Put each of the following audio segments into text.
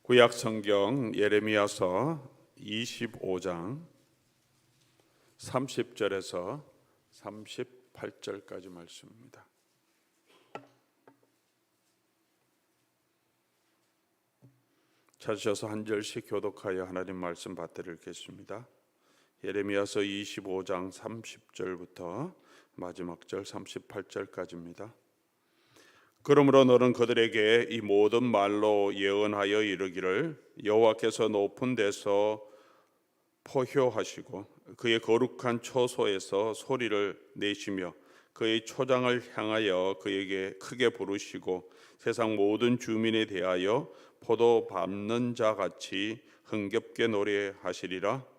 구약 성경 예레미야서 25장 30절에서 38절까지 말씀입니다. 찾으셔서 한 절씩 교독하여 하나님 말씀 받들겠습니다. 예레미야서 25장 30절부터 마지막 절 38절까지입니다. 그러므로 너는 그들에게 이 모든 말로 예언하여 이르기를 여호와께서 높은 데서 포효하시고 그의 거룩한 초소에서 소리를 내시며 그의 초장을 향하여 그에게 크게 부르시고 세상 모든 주민에 대하여 포도 밟는 자 같이 흥겹게 노래하시리라.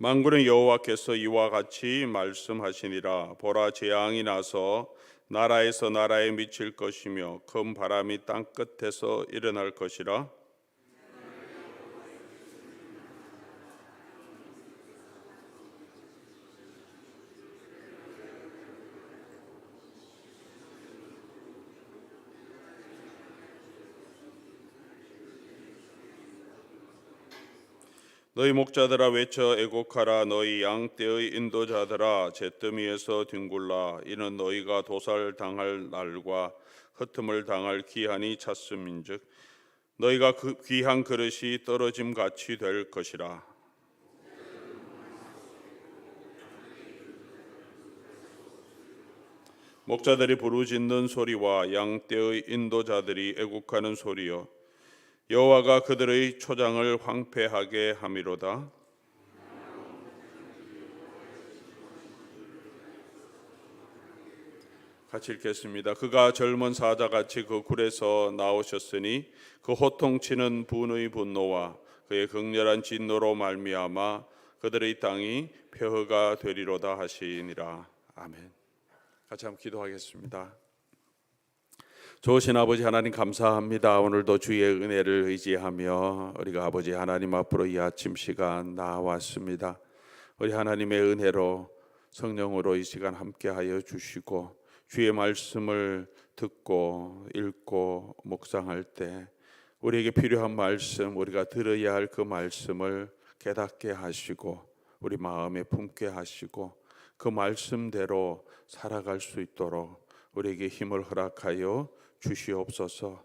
만군의 여호와께서 이와 같이 말씀하시니라. 보라, 재앙이 나서 나라에서 나라에 미칠 것이며 큰 바람이 땅 끝에서 일어날 것이라. 너희 목자들아 외쳐 애곡하라. 너희 양떼의 인도자들아 잿더미에서 뒹굴라. 이는 너희가 도살당할 날과 흩음을 당할 기한이 찼음인즉 너희가 그 귀한 그릇이 떨어짐같이 될 것이라. 목자들이 부르짖는 소리와 양떼의 인도자들이 애곡하는 소리여, 여호와가 그들의 초장을 황폐하게 함이로다. 같이 읽겠습니다. 그가 젊은 사자같이 그 굴에서 나오셨으니 그 호통치는 분의 분노와 그의 극렬한 진노로 말미암아 그들의 땅이 폐허가 되리로다 하시니라. 아멘. 같이 한번 기도하겠습니다. 좋으신 아버지 하나님 감사합니다. 오늘도 주의 은혜를 의지하며 우리가 아버지 하나님 앞으로 이 아침 시간 나왔습니다. 우리 하나님의 은혜로 성령으로 이 시간 함께하여 주시고 주의 말씀을 듣고 읽고 묵상할 때 우리에게 필요한 말씀, 우리가 들어야 할 그 말씀을 깨닫게 하시고 우리 마음에 품게 하시고 그 말씀대로 살아갈 수 있도록 우리에게 힘을 허락하여 주시옵소서.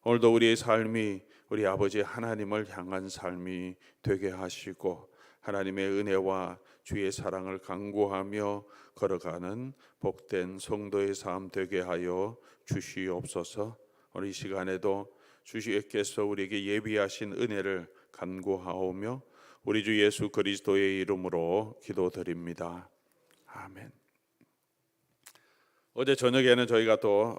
오늘도 우리의 삶이 우리 아버지 하나님을 향한 삶이 되게 하시고 하나님의 은혜와 주의 사랑을 간구하며 걸어가는 복된 성도의 삶 되게 하여 주시옵소서. 오늘 이 시간에도 주께서 우리에게 예비하신 은혜를 간구하오며 우리 주 예수 그리스도의 이름으로 기도드립니다. 아멘. 어제 저녁에는 저희가 또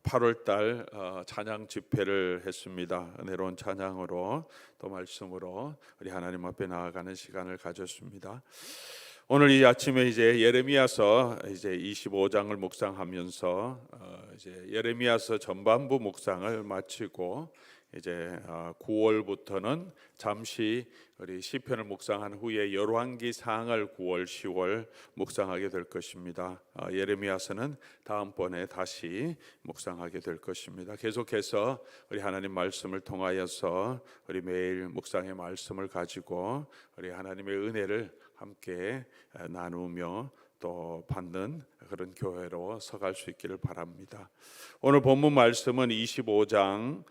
8월달 찬양 집회를 했습니다. 은혜로운 찬양으로 또 말씀으로 우리 하나님 앞에 나아가는 시간을 가졌습니다. 오늘 이 아침에 이제 예레미야서 이제 25장을 묵상하면서 이제 예레미야서 전반부 묵상을 마치고 이제 9월부터는 잠시 우리 시편을 묵상한 후에 열왕기 상을 9월, 10월 묵상하게 될 것입니다. 예레미야서는 다음번에 다시 묵상하게 될 것입니다. 계속해서 우리 하나님 말씀을 통하여서 우리 매일 묵상의 말씀을 가지고 우리 하나님의 은혜를 함께 나누며 또 받는 그런 교회로 서갈 수 있기를 바랍니다. 오늘 본문 말씀은 25장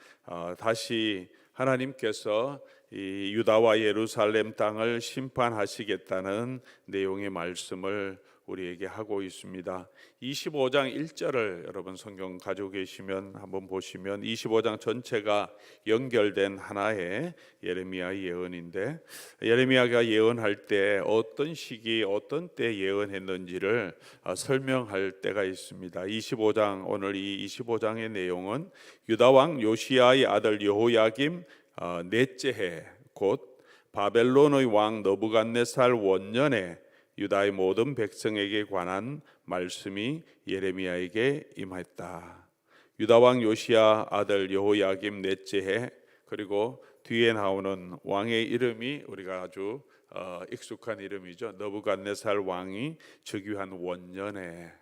다시 하나님께서 이 유다와 예루살렘 땅을 심판하시겠다는 내용의 말씀을 우리에게 하고 있습니다. 25장 1절을 여러분 성경 가지고 계시면 한번 보시면 25장 전체가 연결된 하나의 예레미야 예언인데 예레미야가 예언할 때 어떤 시기 어떤 때 예언했는지를 설명할 때가 있습니다. 25장 오늘 이 25장의 내용은 유다 왕 요시야의 아들 여호야김 넷째 해 곧 바벨론의 왕 느부갓네살 원년에 유다의 모든 백성에게 관한 말씀이 예레미야에게 임했다. 유다 왕 요시야 아들 여호야김 넷째 해 그리고 뒤에 나오는 왕의 이름이 우리가 아주 익숙한 이름이죠. 느부갓네살 왕이 즉위한 원년에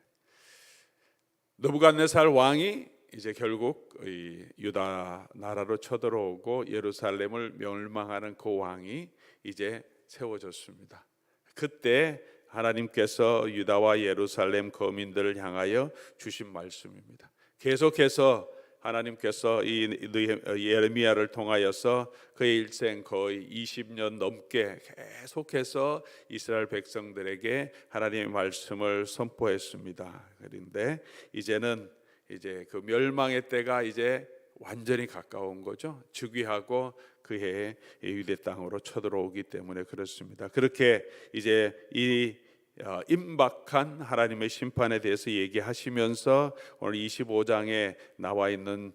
느부갓네살 왕이 이제 결국 이 유다 나라로 쳐들어오고 예루살렘을 멸망하는 그 왕이 이제 세워졌습니다. 그때 하나님께서 유다와 예루살렘 거민들을 향하여 주신 말씀입니다. 계속해서 하나님께서 이 예레미야를 통하여서 그의 일생 거의 20년 넘게 계속해서 이스라엘 백성들에게 하나님의 말씀을 선포했습니다. 그런데 이제는 그 멸망의 때가 이제 완전히 가까운 거죠. 즉위하고 그해 유대 땅으로 쳐들어오기 때문에 그렇습니다. 그렇게 이제 이 임박한 하나님의 심판에 대해서 얘기하시면서 오늘 25장에 나와 있는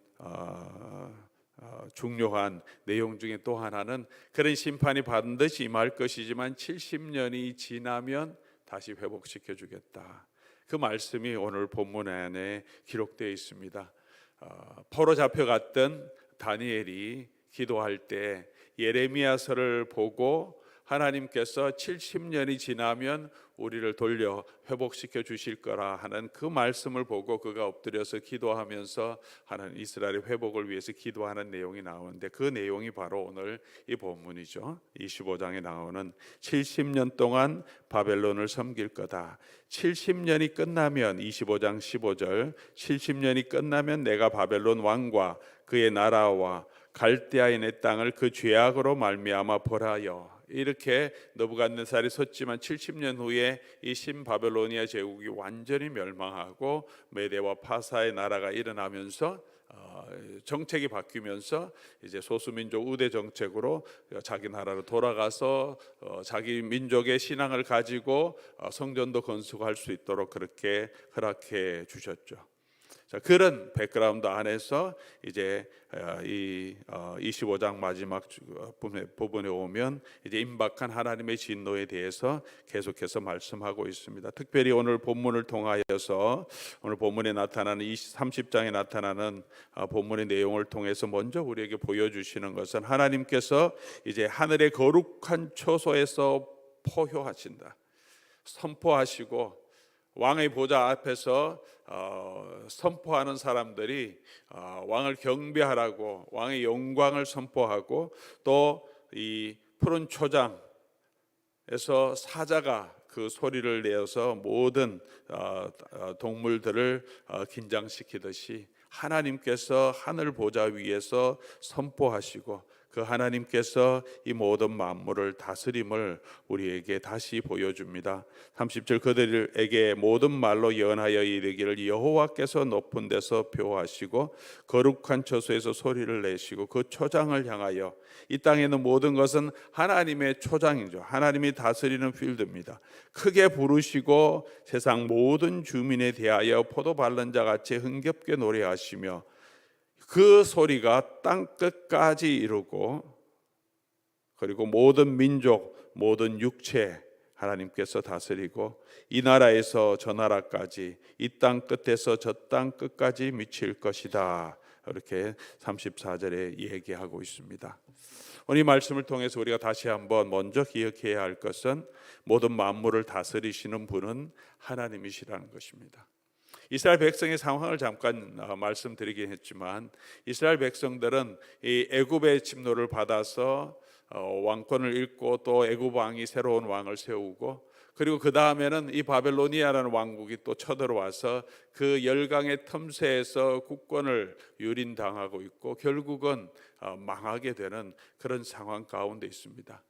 중요한 내용 중에 또 하나는 그런 심판이 반드시 임할 것이지만 70년이 지나면 다시 회복시켜 주겠다. 그 말씀이 오늘 본문 안에 기록되어 있습니다. 포로 잡혀갔던 다니엘이 기도할 때 예레미야서를 보고 하나님께서 70년이 지나면 우리를 돌려 회복시켜 주실 거라 하는 그 말씀을 보고 그가 엎드려서 기도하면서 하나님 이스라엘의 회복을 위해서 기도하는 내용이 나오는데 그 내용이 바로 오늘 이 본문이죠. 25장에 나오는 70년 동안 바벨론을 섬길 거다. 70년이 끝나면 25장 15절 70년이 끝나면 내가 바벨론 왕과 그의 나라와 갈대아인의 땅을 그 죄악으로 말미암아 벌하여 이렇게 느부갓네살이 섰지만 70년 후에 이 신바벨로니아 제국이 완전히 멸망하고 메대와 파사의 나라가 일어나면서 정책이 바뀌면서 이제 소수민족 우대 정책으로 자기 나라로 돌아가서 자기 민족의 신앙을 가지고 성전도 건축할 수 있도록 그렇게 허락해 주셨죠. 자, 그런 백그라운드 안에서 이제 이 25장 마지막 부분에 오면 이제 임박한 하나님의 진노에 대해서 계속해서 말씀하고 있습니다. 특별히 오늘 본문을 통하여서 오늘 본문에 나타나는 30장에 나타나는 본문의 내용을 통해서 먼저 우리에게 보여주시는 것은 하나님께서 이제 하늘의 거룩한 초소에서 포효하신다, 선포하시고 왕의 보좌 앞에서 선포하는 사람들이 왕을 경배하라고 왕의 영광을 선포하고 또 이 푸른 초장에서 사자가 그 소리를 내어서 모든 동물들을 긴장시키듯이 하나님께서 하늘 보좌 위에서 선포하시고 그 하나님께서 이 모든 만물을 다스림을 우리에게 다시 보여줍니다. 30절 그들에게 모든 말로 예언하여 이르기를 여호와께서 높은 데서 표하시고 거룩한 처소에서 소리를 내시고 그 초장을 향하여 이 땅에 있는 모든 것은 하나님의 초장이죠. 하나님이 다스리는 필드입니다. 크게 부르시고 세상 모든 주민에 대하여 포도 밟는 자 같이 흥겹게 노래하시며 그 소리가 땅 끝까지 이루고 그리고 모든 민족 모든 육체 하나님께서 다스리고 이 나라에서 저 나라까지 이 땅 끝에서 저 땅 끝까지 미칠 것이다. 이렇게 34절에 얘기하고 있습니다. 오늘 이 말씀을 통해서 우리가 다시 한번 먼저 기억해야 할 것은 모든 만물을 다스리시는 분은 하나님이시라는 것입니다. 이스라엘 백성의 상황을 잠깐 말씀드리긴 했지만 이스라엘 백성들은 이 애굽의 침노를 받아서 왕권을 잃고 또 애굽 왕이 새로운 왕을 세우고 그리고 그 다음에는 이 바벨로니아라는 왕국이 또 쳐들어와서 그 열강의 틈새에서 국권을 유린당하고 있고 결국은 망하게 되는 그런 상황 가운데 있습니다.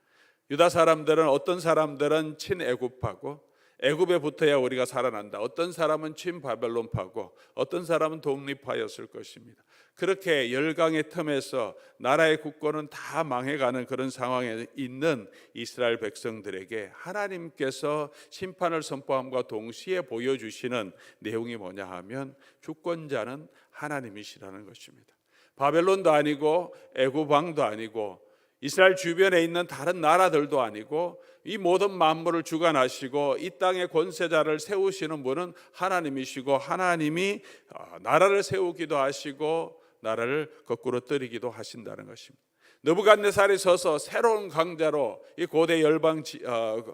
유다 사람들은 어떤 사람들은 친애굽파고 애굽에 붙어야 우리가 살아난다. 어떤 사람은 친바벨론파고 어떤 사람은 독립파였을 것입니다. 그렇게 열강의 틈에서 나라의 국권은 다 망해가는 그런 상황에 있는 이스라엘 백성들에게 하나님께서 심판을 선포함과 동시에 보여주시는 내용이 뭐냐 하면 주권자는 하나님이시라는 것입니다. 바벨론도 아니고 애굽 왕도 아니고 이스라엘 주변에 있는 다른 나라들도 아니고 이 모든 만물을 주관하시고 이 땅의 권세자를 세우시는 분은 하나님이시고 하나님이 나라를 세우기도 하시고 나라를 거꾸로 떨이기도 하신다는 것입니다. 느부갓네살이 서서 새로운 강자로 이 고대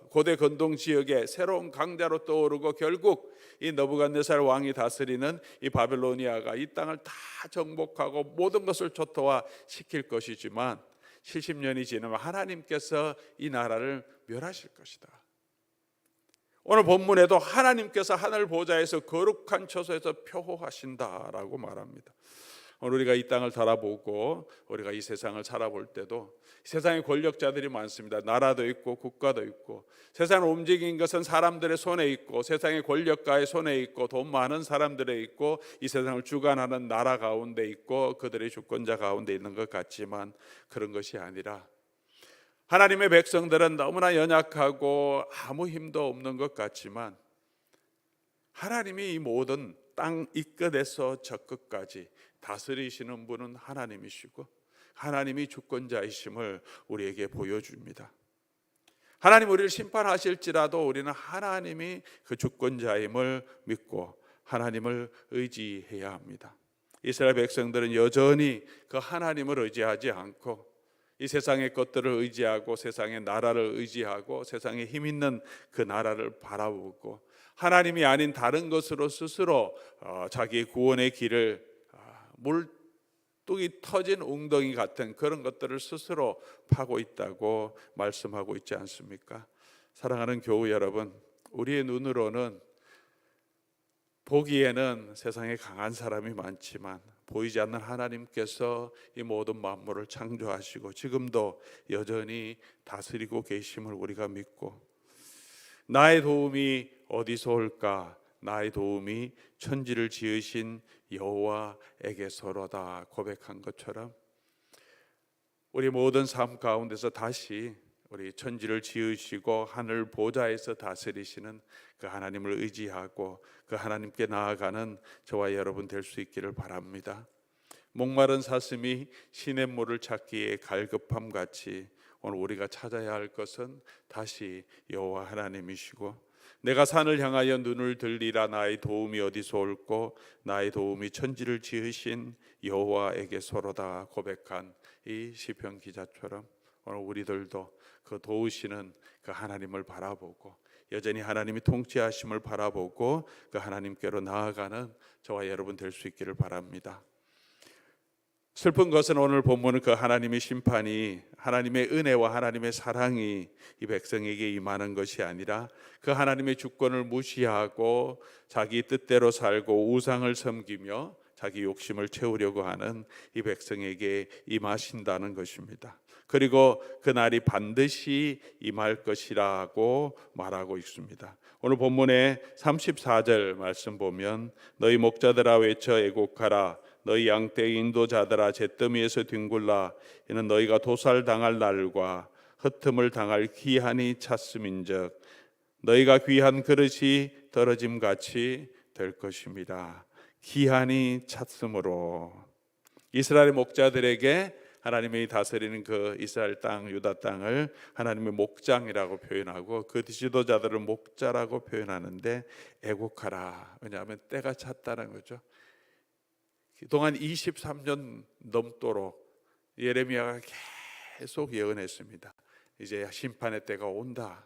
고대 건동 지역의 새로운 강자로 떠오르고 결국 이 느부갓네살 왕이 다스리는 이 바벨로니아가 이 땅을 다 정복하고 모든 것을 초토화 시킬 것이지만 70년이 지나면 하나님께서 이 나라를 멸하실 것이다. 오늘 본문에도 하나님께서 하늘 보좌에서 거룩한 처소에서 표호하신다라고 말합니다. 오늘 우리가 이 땅을 바라보고 우리가 이 세상을 살아볼 때도 세상에 권력자들이 많습니다. 나라도 있고 국가도 있고 세상을 움직이는 것은 사람들의 손에 있고 세상의 권력가의 손에 있고 돈 많은 사람들에 있고 이 세상을 주관하는 나라 가운데 있고 그들의 주권자 가운데 있는 것 같지만 그런 것이 아니라 하나님의 백성들은 너무나 연약하고 아무 힘도 없는 것 같지만 하나님이 이 모든 땅 이 끝에서 저 끝까지 다스리시는 분은 하나님이시고 하나님이 주권자이심을 우리에게 보여줍니다. 하나님 우리를 심판하실지라도 우리는 하나님이 그 주권자임을 믿고 하나님을 의지해야 합니다. 이스라엘 백성들은 여전히 그 하나님을 의지하지 않고 이 세상의 것들을 의지하고 세상의 나라를 의지하고 세상에 힘 있는 그 나라를 바라보고 하나님이 아닌 다른 것으로 스스로 자기의 구원의 길을 물뚝이 터진 웅덩이 같은 그런 것들을 스스로 파고 있다고 말씀하고 있지 않습니까? 사랑하는 교우 여러분, 우리의 눈으로는 보기에는 세상에 강한 사람이 많지만 보이지 않는 하나님께서 이 모든 만물을 창조하시고 지금도 여전히 다스리고 계심을 우리가 믿고 나의 도움이 어디서 올까? 나의 도움이 천지를 지으신 여호와에게서로다 고백한 것처럼 우리 모든 삶 가운데서 다시 우리 천지를 지으시고 하늘 보좌에서 다스리시는 그 하나님을 의지하고 그 하나님께 나아가는 저와 여러분 될 수 있기를 바랍니다. 목마른 사슴이 시냇물을 찾기에 갈급함 같이 오늘 우리가 찾아야 할 것은 다시 여호와 하나님이시고 내가 산을 향하여 눈을 들리라 나의 도움이 어디서 올꼬 나의 도움이 천지를 지으신 여호와에게서로다 고백한 이 시편 기자처럼 오늘 우리들도 그 도우시는 그 하나님을 바라보고 여전히 하나님이 통치하심을 바라보고 그 하나님께로 나아가는 저와 여러분 될 수 있기를 바랍니다. 슬픈 것은 오늘 본문은 그 하나님의 심판이 하나님의 은혜와 하나님의 사랑이 이 백성에게 임하는 것이 아니라 그 하나님의 주권을 무시하고 자기 뜻대로 살고 우상을 섬기며 자기 욕심을 채우려고 하는 이 백성에게 임하신다는 것입니다. 그리고 그 날이 반드시 임할 것이라고 말하고 있습니다. 오늘 본문의 34절 말씀 보면 너희 목자들아 외쳐 애곡하라 너희 양떼 인도자들아 잿더미에서 뒹굴라 이는 너희가 도살당할 날과 흩음을 당할 기한이 찼음인즉 너희가 귀한 그릇이 떨어짐같이 될 것입니다. 기한이 찼으므로 이스라엘 목자들에게 하나님이 다스리는 그 이스라엘 땅 유다 땅을 하나님의 목장이라고 표현하고 그 지도자들을 목자라고 표현하는데 애곡하라. 왜냐하면 때가 찼다는 거죠. 그동안 23년 넘도록 예레미야가 계속 예언했습니다. 이제 심판의 때가 온다.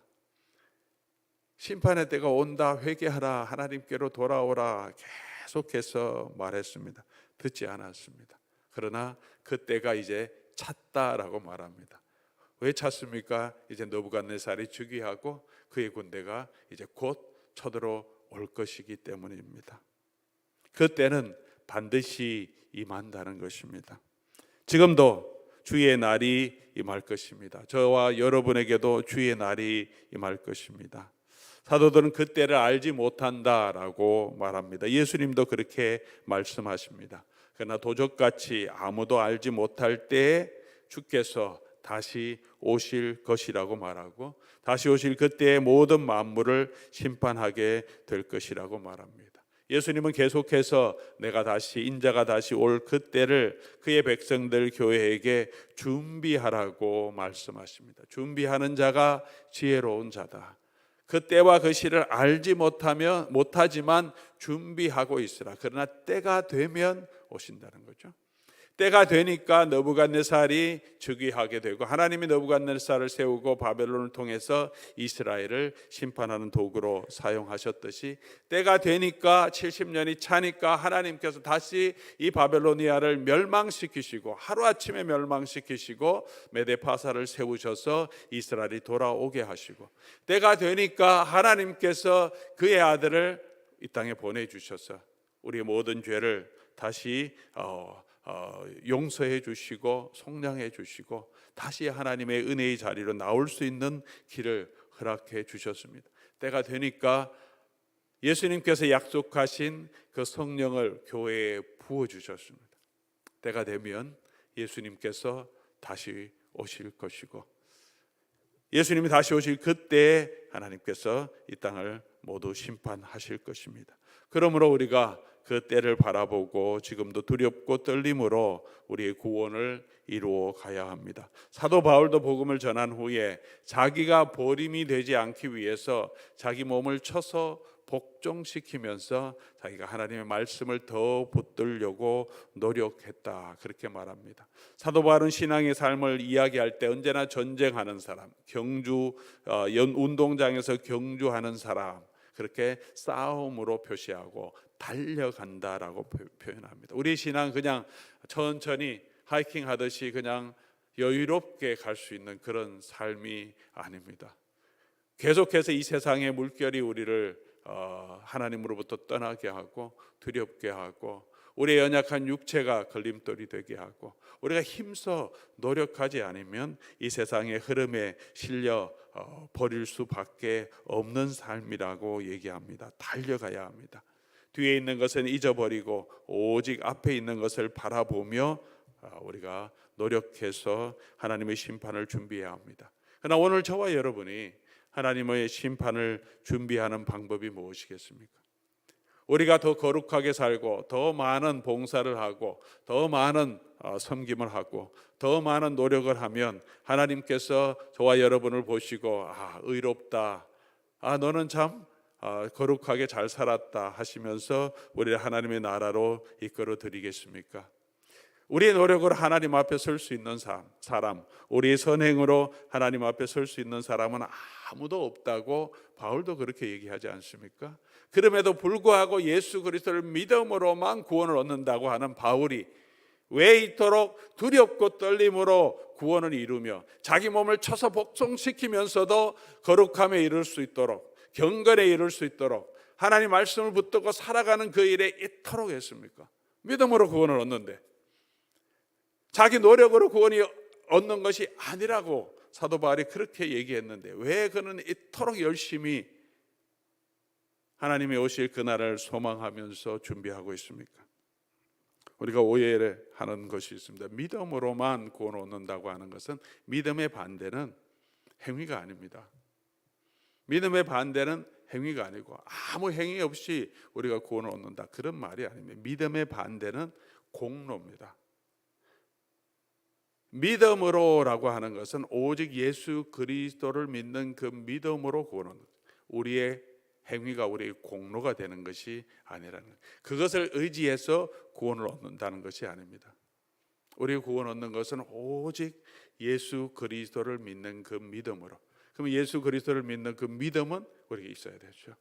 심판의 때가 온다. 회개하라. 하나님께로 돌아오라. 계속해서 말했습니다. 듣지 않았습니다. 그러나 그 때가 이제 찼다라고 말합니다. 왜 찼습니까? 이제 느부갓네살이 즉위하고 그의 군대가 이제 곧 쳐들어올 것이기 때문입니다. 그 때는 반드시 임한다는 것입니다. 지금도 주의 날이 임할 것입니다. 저와 여러분에게도 주의 날이 임할 것입니다. 사도들은 그 때를 알지 못한다라고 말합니다. 예수님도 그렇게 말씀하십니다. 그러나 도적같이 아무도 알지 못할 때에 주께서 다시 오실 것이라고 말하고 다시 오실 그때의 모든 만물을 심판하게 될 것이라고 말합니다. 예수님은 계속해서 내가 다시 인자가 다시 올 그때를 그의 백성들 교회에게 준비하라고 말씀하십니다. 준비하는 자가 지혜로운 자다. 그 때와 그 시를 알지 못하지만 준비하고 있으라. 그러나 때가 되면 오신다는 거죠. 때가 되니까 느부갓네살이 즉위하게 되고 하나님이 느부갓네살을 세우고 바벨론을 통해서 이스라엘을 심판하는 도구로 사용하셨듯이 때가 되니까 70년이 차니까 하나님께서 다시 이 바벨로니아를 멸망시키시고 하루아침에 멸망시키시고 메데파사를 세우셔서 이스라엘이 돌아오게 하시고 때가 되니까 하나님께서 그의 아들을 이 땅에 보내주셔서 우리의 모든 죄를 다시 용서해 주시고 속량해 주시고 다시 하나님의 은혜의 자리로 나올 수 있는 길을 허락해 주셨습니다. 때가 되니까 예수님께서 약속하신 그 성령을 교회에 부어 주셨습니다. 때가 되면 예수님께서 다시 오실 것이고 예수님이 다시 오실 그때 하나님께서 이 땅을 모두 심판하실 것입니다. 그러므로 우리가 그 때를 바라보고 지금도 두렵고 떨림으로 우리의 구원을 이루어 가야 합니다. 사도 바울도 복음을 전한 후에 자기가 버림이 되지 않기 위해서 자기 몸을 쳐서 복종시키면서 자기가 하나님의 말씀을 더 붙들려고 노력했다, 그렇게 말합니다. 사도 바울은 신앙의 삶을 이야기할 때 언제나 전쟁하는 사람, 운동장에서 경주하는 사람, 그렇게 싸움으로 표시하고 달려간다라고 표현합니다. 우리 신앙 그냥 천천히 하이킹 하듯이 그냥 여유롭게 갈 수 있는 그런 삶이 아닙니다. 계속해서 이 세상의 물결이 우리를 하나님으로부터 떠나게 하고 두렵게 하고 우리의 연약한 육체가 걸림돌이 되게 하고 우리가 힘써 노력하지 않으면 이 세상의 흐름에 실려 버릴 수밖에 없는 삶이라고 얘기합니다. 달려가야 합니다. 뒤에 있는 것은 잊어버리고 오직 앞에 있는 것을 바라보며 우리가 노력해서 하나님의 심판을 준비해야 합니다. 그러나 오늘 저와 여러분이 하나님의 심판을 준비하는 방법이 무엇이겠습니까? 우리가 더 거룩하게 살고 더 많은 봉사를 하고 더 많은 섬김을 하고 더 많은 노력을 하면 하나님께서 저와 여러분을 보시고 의롭다, 너는 참 거룩하게 잘 살았다 하시면서 우리를 하나님의 나라로 이끌어 드리겠습니까? 우리의 노력으로 하나님 앞에 설 수 있는 사람, 우리의 선행으로 하나님 앞에 설 수 있는 사람은 아무도 없다고 바울도 그렇게 얘기하지 않습니까? 그럼에도 불구하고 예수 그리스도를 믿음으로만 구원을 얻는다고 하는 바울이 왜 이토록 두렵고 떨림으로 구원을 이루며 자기 몸을 쳐서 복종시키면서도 거룩함에 이를 수 있도록, 경건에 이를 수 있도록 하나님 말씀을 붙들고 살아가는 그 일에 이토록 했습니까? 믿음으로 구원을 얻는데 자기 노력으로 구원이 얻는 것이 아니라고 사도 바울이 그렇게 얘기했는데 왜 그는 이토록 열심히 하나님이 오실 그날을 소망하면서 준비하고 있습니까? 우리가 오해를 하는 것이 있습니다. 믿음으로만 구원을 얻는다고 하는 것은 믿음의 반대는 행위가 아닙니다. 믿음의 반대는 행위가 아니고 아무 행위 없이 우리가 구원을 얻는다, 그런 말이 아닙니다. 믿음의 반대는 공로입니다. 믿음으로라고 하는 것은 오직 예수 그리스도를 믿는 그 믿음으로 구원을 얻는, 우리의 행위가 우리의 공로가 되는 것이 아니라는 거예요. 그것을 의지해서 구원을 얻는다는 것이 아닙니다. 우리 구원 얻는 것은 오직 예수 그리스도를 믿는 그 믿음으로. 그럼 예수 그리스도를 믿는 그 믿음은 우리에게 있어야 되죠.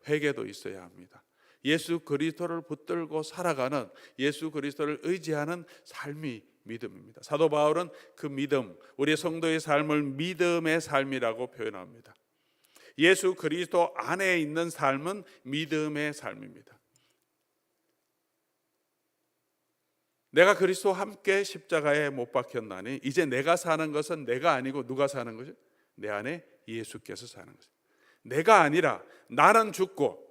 회개도 있어야 합니다. 예수 그리스도를 붙들고 살아가는, 예수 그리스도를 의지하는 삶이 믿음입니다. 사도 바울은 그 믿음, 우리 성도의 삶을 믿음의 삶이라고 표현합니다. 예수 그리스도 안에 있는 삶은 믿음의 삶입니다. 내가 그리스도와 함께 십자가에 못 박혔나니 이제 내가 사는 것은 내가 아니고 누가 사는 거죠? 내 안에 예수께서 사는 거죠. 내가 아니라 나는 죽고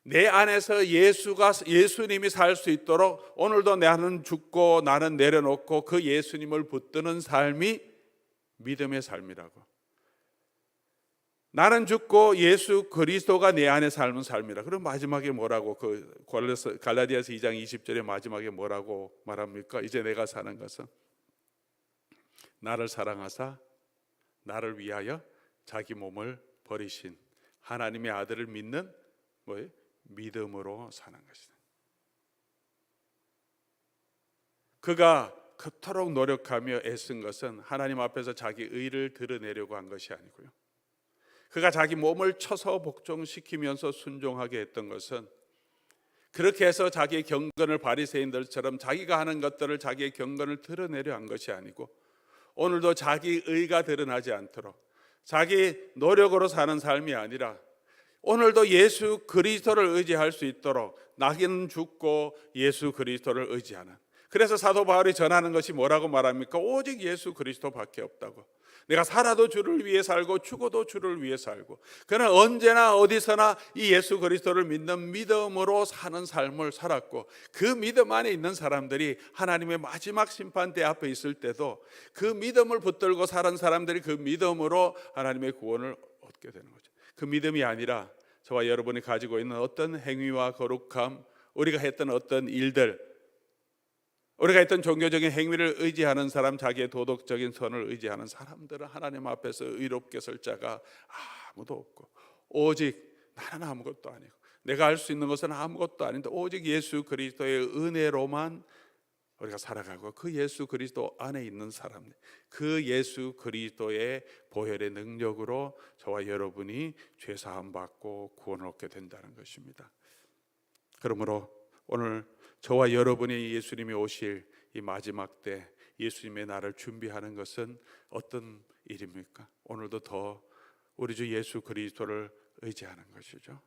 내 안에서 예수님이 살 수 있도록 오늘도 나는 죽고 나는 내려놓고 그 예수님을 붙드는 삶이 믿음의 삶이라고. 나는 죽고 예수 그리스도가 내 안에 삶은 삶이라. 그럼 마지막에 뭐라고, 그 갈라디아서 2장 20절에 마지막에 뭐라고 말합니까? 이제 내가 사는 것은 나를 사랑하사 나를 위하여 자기 몸을 버리신 하나님의 아들을 믿는 믿음으로 사는 것이다. 그가 그토록 노력하며 애쓴 것은 하나님 앞에서 자기 의를 드러내려고 한 것이 아니고요, 그가 자기 몸을 쳐서 복종시키면서 순종하게 했던 것은 그렇게 해서 자기의 경건을 바리새인들처럼 자기가 하는 것들을, 자기의 경건을 드러내려 한 것이 아니고, 오늘도 자기 의가 드러나지 않도록 자기 노력으로 사는 삶이 아니라 오늘도 예수 그리스도를 의지할 수 있도록 나는 죽고 예수 그리스도를 의지하는, 그래서 사도 바울이 전하는 것이 뭐라고 말합니까? 오직 예수 그리스도밖에 없다고. 내가 살아도 주를 위해 살고 죽어도 주를 위해 살고, 그는 언제나 어디서나 이 예수 그리스도를 믿는 믿음으로 사는 삶을 살았고, 그 믿음 안에 있는 사람들이 하나님의 마지막 심판대 앞에 있을 때도 그 믿음을 붙들고 사는 사람들이 그 믿음으로 하나님의 구원을 얻게 되는 거죠. 그 믿음이 아니라 저와 여러분이 가지고 있는 어떤 행위와 거룩함, 우리가 했던 어떤 일들, 우리가 했던 종교적인 행위를 의지하는 사람, 자기의 도덕적인 선을 의지하는 사람들은 하나님 앞에서 의롭게 설 자가 아무도 없고, 오직 나는 아무것도 아니고 내가 할 수 있는 것은 아무것도 아닌데 오직 예수 그리스도의 은혜로만 우리가 살아가고, 그 예수 그리스도 안에 있는 사람들, 그 예수 그리스도의 보혈의 능력으로 저와 여러분이 죄 사함 받고 구원을 얻게 된다는 것입니다. 그러므로 오늘 저와 여러분이 예수님이 오실 이 마지막 때 예수님의 날을 준비하는 것은 어떤 일입니까? 오늘도 더 우리 주 예수 그리스도를 의지하는 것이죠.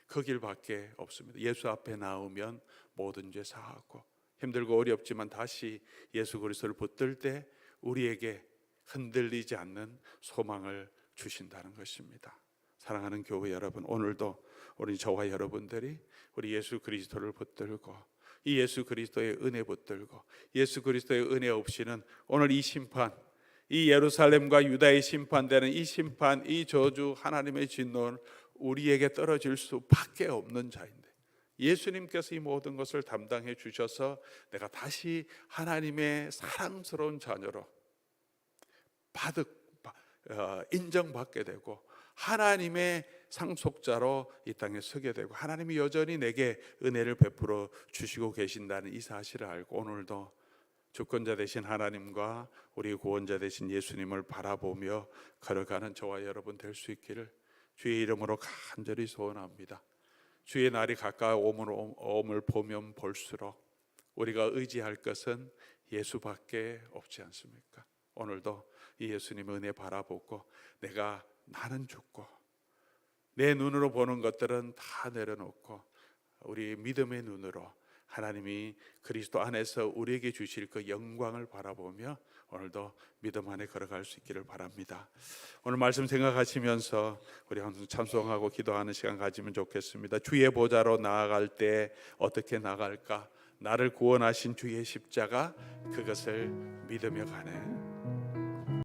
그 길밖에 없습니다. 예수 앞에 나오면 모든 죄 사하고, 힘들고 어렵지만 다시 예수 그리스도를 붙들 때 우리에게 흔들리지 않는 소망을 주신다는 것입니다. 사랑하는 교회 여러분, 오늘도 우리 저와 여러분들이 우리 예수 그리스도를 붙들고 이 예수 그리스도의 은혜 붙들고, 예수 그리스도의 은혜 없이는 오늘 이 심판, 이 예루살렘과 유다의 심판되는 이 심판, 이 저주, 하나님의 진노는 우리에게 떨어질 수밖에 없는 자인데, 예수님께서 이 모든 것을 담당해 주셔서 내가 다시 하나님의 사랑스러운 자녀로 인정받게 되고 하나님의 상속자로 이 땅에 서게 되고, 하나님이 여전히 내게 은혜를 베풀어 주시고 계신다는 이 사실을 알고, 오늘도 주권자 되신 하나님과 우리 구원자 되신 예수님을 바라보며 걸어가는 저와 여러분 될 수 있기를 주의 이름으로 간절히 소원합니다. 주의 날이 가까이 옴을 보면 볼수록 우리가 의지할 것은 예수밖에 없지 않습니까? 오늘도 이 예수님의 은혜 바라보고, 나는 죽고 내 눈으로 보는 것들은 다 내려놓고 우리 믿음의 눈으로 하나님이 그리스도 안에서 우리에게 주실 그 영광을 바라보며 오늘도 믿음 안에 걸어갈 수 있기를 바랍니다. 오늘 말씀 생각하시면서 우리 항상 찬송하고 기도하는 시간 가지면 좋겠습니다. 주의 보좌로 나아갈 때 어떻게 나갈까? 나를 구원하신 주의 십자가, 그것을 믿으며 가네.